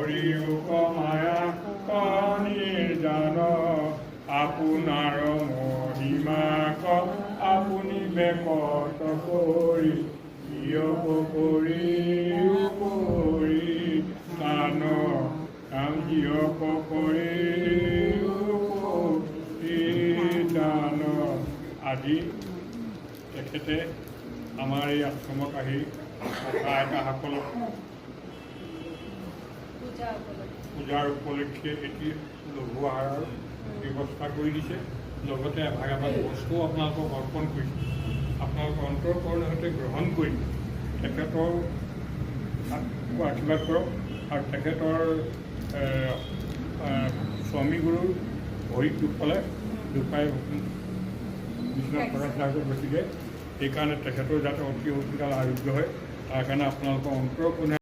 কৰি মায়া নিৰ্জান আপোনাৰ মহিমা আপুনি বেকত কৰি ইয়ক কৰি দান ইয়ক কৰি দান আদি তেখেতে আমাৰ এই আশ্ৰমত আহি আইতাসকলক পূজাৰ উপলক্ষে এটি লঘু আহাৰৰ ব্যৱস্থা কৰি দিছে। লগতে এভাগ বস্তুও আপোনালোকক অৰ্পণ কৰিছে। আপোনালোকৰ অন্তৰকৰণৰ সৈতে গ্ৰহণ কৰি তেখেতৰ আশীৰ্বাদ কৰক আৰু তেখেতৰ স্বামী গুৰুৰ ভৰিত দুপাই বিশ্বনাথ প্ৰাৰ্থনা কৰে। গতিকে সেইকাৰণে তেখেতৰ যাতে অতি সোনকালে আৰোগ্য হয় তাৰ কাৰণে আপোনালোকৰ অন্তৰকৰণে